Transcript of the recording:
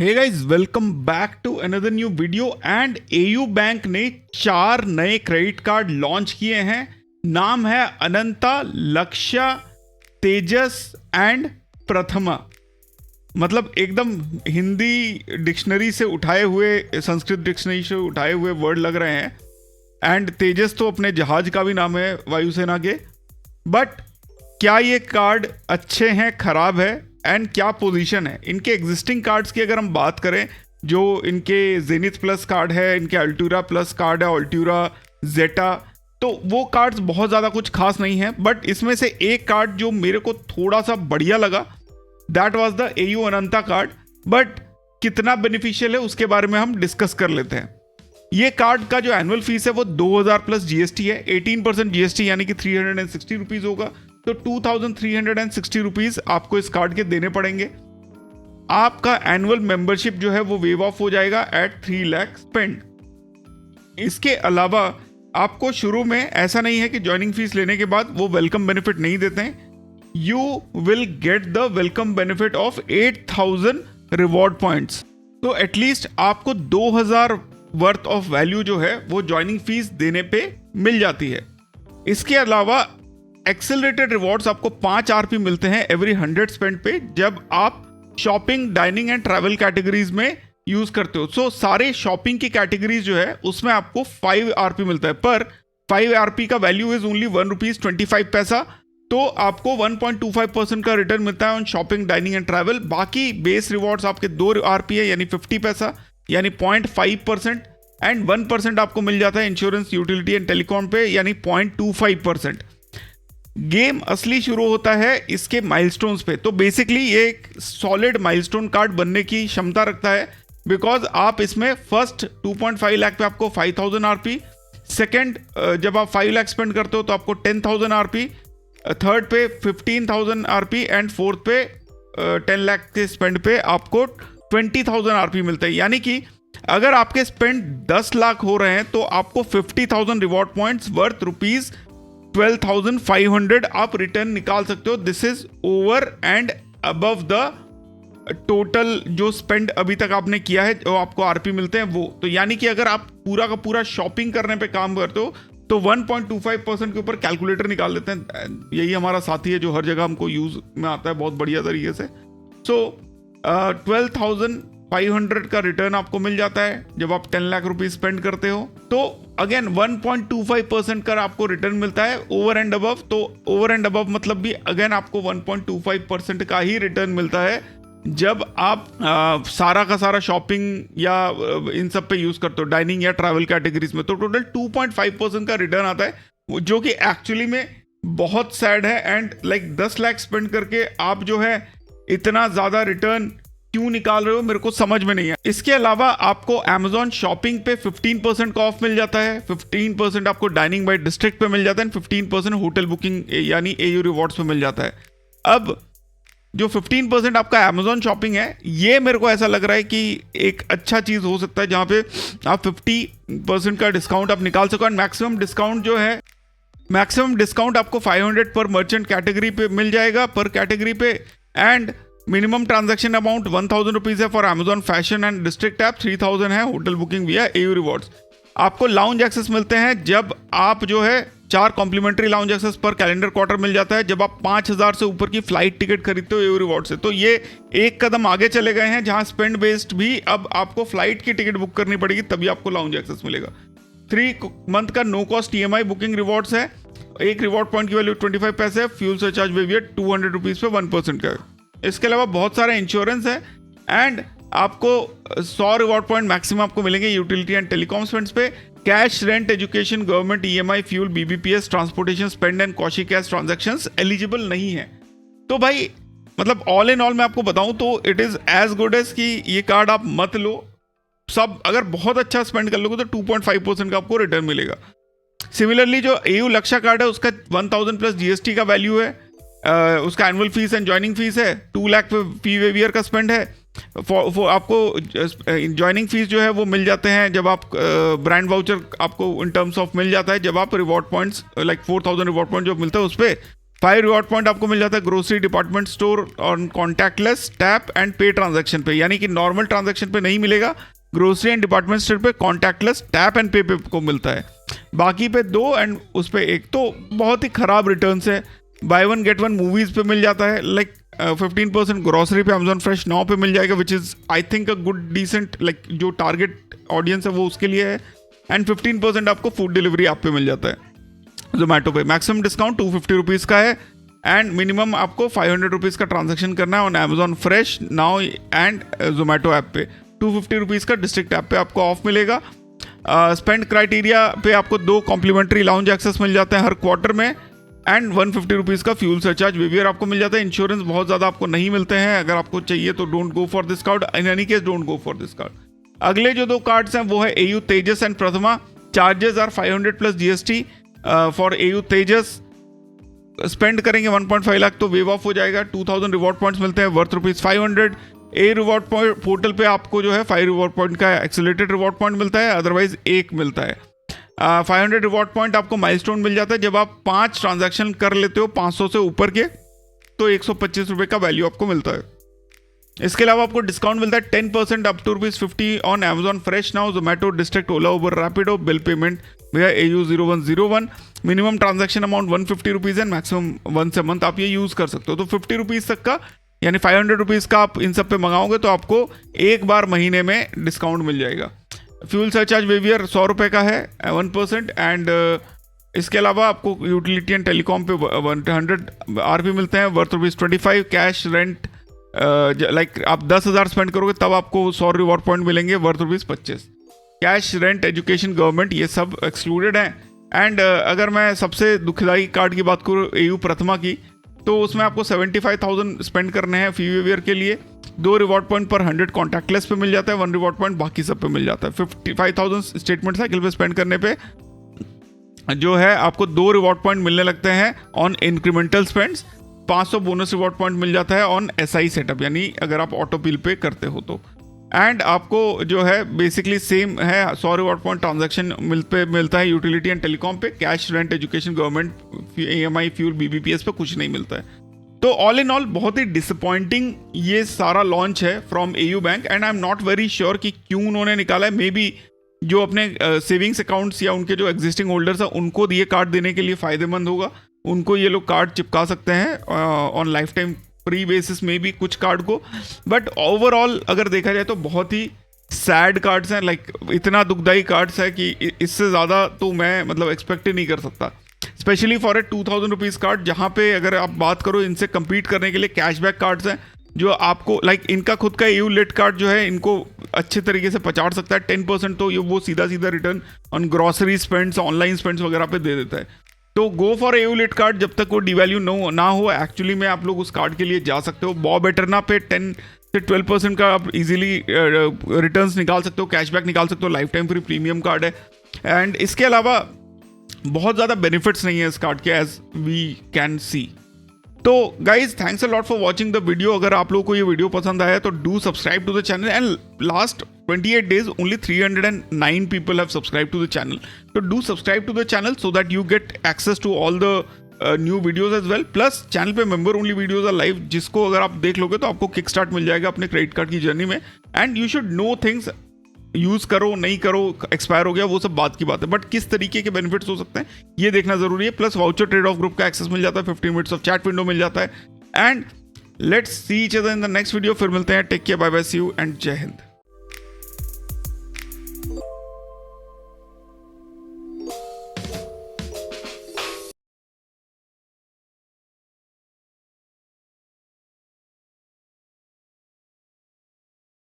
Hey guys, welcome back to another new video. And AU bank ने 4 नए credit card launch किए हैं। नाम है अनंता, लक्ष्य, तेजस एंड प्रथमा। मतलब एकदम हिंदी डिक्शनरी से उठाए हुए, संस्कृत डिक्शनरी से उठाए हुए वर्ड लग रहे हैं। एंड तेजस तो अपने जहाज का भी नाम है वायुसेना के। बट क्या ये कार्ड अच्छे हैं, खराब है, एंड क्या पोजीशन है इनके एग्जिस्टिंग कार्ड्स की? अगर हम बात करें, जो इनके जेनिथ प्लस कार्ड है, इनके अल्टूरा प्लस कार्ड है, अल्टूरा, जेटा, तो वो कार्ड्स बहुत ज़्यादा कुछ खास नहीं है। बट इसमें से एक कार्ड जो मेरे को थोड़ा सा बढ़िया लगा, that was the AU Ananta card. But कितना बेनिफिशियल है उसके बारे में हम डिस्कस कर लेते हैं। ये कार्ड का जो एनुअल फीस है वो 2000 प्लस जीएसटी है। 18% जीएसटी यानी कि 360 रुपीज़ होगा। तो 2360 रुपीज़ आपको इस कार्ड के देने पड़ेंगे। आपका एनुअल मेंबरशिप जो है वो वेव ऑफ हो जाएगा एट 3 लाख स्पेंड। इसके अलावा आपको शुरू में ऐसा नहीं है कि ज्वाइनिंग फीस लेने के बाद वो वेलकम बेनिफिट नहीं देते हैं। You will get the welcome benefit of 8000 reward points. तो एटलीस्ट आपको 2000 वर्थ ऑफ वैल्यू जो है वो ज्वाइनिंग फीस देने पे मिल जाती है। इसके अलावा एक्सेलरेटेड रिवॉर्ड्स आपको 5 आरपी मिलते हैं एवरी 100 स्पेंड पे, जब आप shopping, dining and travel categories में यूज करते हो। सो सारे शॉपिंग की कैटेगरीज जो है उसमें आपको 5 आरपी मिलता है। पर 5 आरपी का वैल्यू इज ओनली ₹1.25। तो आपको 1.25% का रिटर्न मिलता है on shopping, dining and travel. बाकी बेस रिवॉर्ड्स आपके 2 आरपी है, यानी 50 पैसा, यानी 0.5%। एंड 1% आपको मिल जाता है इंश्योरेंस, यूटिलिटी एंड टेलीकॉम पे, यानी 0.25%। गेम असली शुरू होता है इसके माइलस्टोन्स पे। तो बेसिकली ये एक सॉलिड माइलस्टोन कार्ड बनने की क्षमता रखता है, बिकॉज आप इसमें फर्स्ट 2.5 लाख पे आपको 5000 आरपी, सेकेंड जब आप 5 लाख स्पेंड करते हो तो आपको 10,000 आरपी, थर्ड पे 15,000 आरपी, एंड फोर्थ पे 10 लाख के स्पेंड पे आपको 20,000 आरपी मिलता है। यानी कि अगर आपके स्पेंड 10 लाख हो रहे हैं तो आपको 50,000 रिवॉर्ड पॉइंट्स वर्थ ₹12,500 आप रिटर्न निकाल सकते हो। This is over and above the total जो स्पेंड अभी तक आपने किया है, जो आपको आरपी मिलते हैं वो। तो यानी कि अगर आप पूरा का पूरा शॉपिंग करने पे काम करते हो तो 1.25% के ऊपर कैलकुलेटर निकाल लेते हैं। यही हमारा साथी है जो हर जगह हमको यूज में आता है बहुत बढ़िया तरीके से। सो 12,500 का रिटर्न आपको मिल जाता है जब आप 10 लाख रुपीज स्पेंड करते हो। तो अगेन 1.25% का आपको रिटर्न मिलता है ओवर एंड अबव। तो ओवर एंड अबव मतलब भी अगेन आपको 1.25% का ही रिटर्न मिलता है जब आप सारा का सारा शॉपिंग या इन सब पे यूज करते हो, डाइनिंग या ट्रैवल कैटेगरीज में। तो टोटल 2.5% का रिटर्न आता है, जो कि एक्चुअली में बहुत सैड है। एंड लाइक 10 लाख स्पेंड करके आप जो है इतना ज्यादा रिटर्न क्यों निकाल रहे हो, मेरे को समझ में नहीं है। इसके अलावा आपको Amazon शॉपिंग पे 15% का ऑफ मिल जाता है, 15% आपको डाइनिंग बाय डिस्ट्रिक्ट पे मिल जाता है, 15% होटल बुकिंग यानी एयू रिवॉर्ड्स पे मिल जाता है। अब जो 15% आपका Amazon शॉपिंग है, ये मेरे को ऐसा लग रहा है कि एक अच्छा चीज हो सकता है जहां पे आप 50% का डिस्काउंट आप निकाल सको। एंड मैक्सिमम डिस्काउंट जो है, मैक्सिमम डिस्काउंट आपको 500 पर मर्चेंट कैटेगरी पे मिल जाएगा, पर कैटेगरी पे। And minimum transaction amount 1000 rupees है for Amazon fashion and district app, 3000 है hotel booking via AU rewards. आपको लाउंज एक्सेस मिलते हैं जब आप जो है 4 complimentary lounge access per calendar quarter मिल जाता है जब आप 5000 से ऊपर की फ्लाइट टिकट खरीदते हो एयू रिवॉर्ड से। तो ये एक कदम आगे चले गए हैं जहां स्पेंड बेस्ड भी अब आपको फ्लाइट की टिकट बुक करनी पड़ेगी तभी आपको लाउंज एक्सेस मिलेगा। 3 मंथ का no cost EMI booking rewards है। एक रिवॉर्ड पॉइंट की वैल्यू 25 पैसे है। फ्यूल सरचार्ज वेवियर 200 रुपीज पे 1% का है। इसके अलावा बहुत सारे इंश्योरेंस है। एंड आपको 100 रिवॉर्ड पॉइंट मैक्सिमम आपको मिलेंगे यूटिलिटी एंड टेलीकॉम स्पेंड्स पे। Cash, rent, education, government EMI, fuel, BBPS, transportation spend and Cauchy cash transactions eligible नहीं है। तो भाई मतलब ऑल इन ऑल मैं आपको बताऊं तो it is as good as कि ये कार्ड आप मत लो। सब अगर बहुत अच्छा स्पेंड कर लोगे तो 2.5% का आपको रिटर्न मिलेगा। सिमिलरली जो एयू लक्ष्य कार्ड है उसका 1000 प्लस जीएसटी का वैल्यू है। उसका annual fees and joining fees है। 2 लाख फी वेवियर का स्पेंड है। आपको ज्वाइनिंग फीस जो है वो मिल जाते हैं जब आप ब्रांड वाउचर आपको इन टर्म्स ऑफ मिल जाता है जब आप reward points like 4000 reward point जो मिलता है उस पर 5 रिवॉर्ड पॉइंट आपको मिल जाता है ग्रोसरी डिपार्टमेंट स्टोर और कॉन्टैक्टलेस टैप एंड पे ट्रांजैक्शन पे, यानी कि नॉर्मल ट्रांजैक्शन पे नहीं मिलेगा, ग्रोसरी एंड डिपार्टमेंट स्टोर पे कॉन्टैक्टलेस टैप एंड पे को मिलता है। बाकी पे 2 एंड उस पे 1, तो बहुत ही खराब रिटर्न्स है। बाय 1 गेट 1 मूवीज पे मिल जाता है, लाइक 15% ग्रोसरी पे अमेजॉन फ्रेश नाउ पे मिल जाएगा, which is I think a good decent, like जो टारगेट ऑडियंस है वो उसके लिए है। एंड 15% आपको फूड डिलीवरी ऐप पे मिल जाता है जोमेटो पे। मैक्सिमम डिस्काउंट 250 रुपीज़ का है एंड मिनिमम आपको 500 रुपीज़ का ट्रांजेक्शन करना है on Amazon fresh now and Zomato app पे। 250 रुपीज़ का डिस्ट्रिक्ट ऐप पे आपको ऑफ मिलेगा। स्पेंड क्राइटेरिया पे आपको 2 कॉम्प्लीमेंट्री लाउंज एक्सेस मिल जाते हैं हर क्वार्टर में एंड 150 रुपीज़ का फ्यूल सरचार्ज वेवियर आपको मिल जाता है। इंश्योरेंस बहुत ज़्यादा आपको नहीं मिलते हैं, अगर आपको चाहिए तो don't go for this card, in any case don't go for this card. अगले जो 2 कार्ड्स हैं वो है AU Tejas and Prathama. Charges are 500 plus GST for AU Tejas. Spend करेंगे 1.5 लाख तो वेव ऑफ हो जाएगा। 2000 रिवॉर्ड पॉइंट्स मिलते हैं वर्थ ₹500। ए रिवॉर्ड पॉइंट पोर्टल पे आपको जो है 5 रिवॉर्ड पॉइंट का एक्सेलरेटेड रिवॉर्ड पॉइंट मिलता है, अदरवाइज 1 मिलता है। 500 रिवॉर्ड पॉइंट आपको माइलस्टोन मिल जाता है जब आप 5 ट्रांजैक्शन कर लेते हो 500 से ऊपर के, तो 125 रुपये का वैल्यू आपको मिलता है। इसके अलावा आपको डिस्काउंट मिलता है 10% up to ₹50 on Amazon fresh now, Zomato, district, Ola, Uber, Rapido, bill payment भैया AU 0101। Minimum transaction amount 150 rupees है, मैक्सिमम वंस अ मंथ आप ये यूज़ कर सकते हो। तो 50 रुपीज़ तक का यानी 500 रुपीज़ का आप इन सब पे मंगाओगे तो आपको एक बार महीने में डिस्काउंट मिल जाएगा। फ्यूल सरचार्ज वेवियर 100 रुपये का है 1% एंड इसके अलावा आपको यूटिलिटी एंड टेलीकॉम पे 100 RP मिलते हैं वर्थ ₹25। कैश रेंट लाइक आप 10,000 स्पेंड करोगे तब आपको 100 रिवॉर्ड पॉइंट मिलेंगे worth ₹25। Cash rent education government ये सब एक्सक्लूडेड हैं। एंड अगर मैं सबसे दुखदाई कार्ड की बात करूँ AU प्रथमा की, तो उसमें आपको 75,000 स्पेंड करने हैं फी वेवियर के लिए। 2 रिवॉर्ड पॉइंट पर 100 कॉन्टैक्टलेस पे मिल जाता है, 1 रिवॉर्ड पॉइंट बाकी सब पे मिल जाता है। 55,000 स्टेटमेंट साइकिल पे स्पेंड करने पे जो है आपको 2 रिवॉर्ड पॉइंट मिलने लगते हैं on incremental spends. 500 bonus reward point मिल जाता है ऑन SI सेटअप, यानी अगर आप ऑटो बिल पे करते हो तो। एंड आपको जो है बेसिकली सेम है 100 रिवॉर्ड पॉइंट ट्रांजैक्शन मिलता है यूटिलिटी एंड टेलीकॉम पे। Cash rent education government AMI fuel BBPS पे कुछ नहीं मिलता है। तो ऑल इन ऑल बहुत ही डिसअपॉइंटिंग ये सारा लॉन्च है from AU bank and I am not very sure कि क्यों उन्होंने निकाला है। मे बी जो अपने सेविंग्स अकाउंट्स या उनके जो एग्जिस्टिंग होल्डर्स हैं उनको ये कार्ड देने के लिए फ़ायदेमंद होगा, उनको ये लोग कार्ड चिपका सकते हैं on life time free basis में भी कुछ कार्ड को। बट ओवरऑल अगर देखा जाए तो बहुत ही सैड कार्ड्स हैं, लाइक इतना दुखदाई कार्ड्स है कि इससे ज़्यादा तो मैं मतलब एक्सपेक्ट ही नहीं कर सकता, specially for a 2000 rupees card, जहाँ पे अगर आप बात करो इनसे compete करने के लिए कैशबैक कार्ड्स हैं जो आपको लाइक इनका खुद का AU लेट कार्ड जो है इनको अच्छे तरीके से पचाड़ सकता है। 10% तो ये वो सीधा सीधा return on grocery spends, online spends वगैरह पे दे देता है। तो go for AU LIT card जब तक वो डिवैल्यू ना हो एक्चुअली में आप लोग उस कार्ड के लिए जा सकते हो। बॉब एटर्ना पे 10 से 12% का आप इजीली रिटर्न्स निकाल सकते हो, कैशबैक निकाल सकते हो, life time free premium card है। एंड इसके अलावा बहुत ज़्यादा बेनिफिट्स नहीं है इस कार्ड के एज वी कैन सी। तो guys thanks a lot for watching the video. अगर आप लोगों को ये वीडियो पसंद आया तो do subscribe to the channel and last 28 days only 309 people have subscribed to the channel. So do subscribe to the channel so that you get access to all the new videos as well. Plus channel पे member only videos are live, जिसको अगर आप देख लोगे तो आपको kick start मिल जाएगा अपने क्रेडिट कार्ड की जर्नी में। And you should know things, use करो नहीं करो, एक्सपायर हो गया वो सब बात की बात है, बट किस तरीके के बेनिफिट्स हो सकते हैं ये देखना जरूरी है। Plus voucher trade off group का एक्सेस मिल जाता है, 15 मिनट्स ऑफ चैट विंडो मिल जाता है। And let's see each other in the next video. फिर मिलते हैं, take care, bye bye, see you and जय हिंद।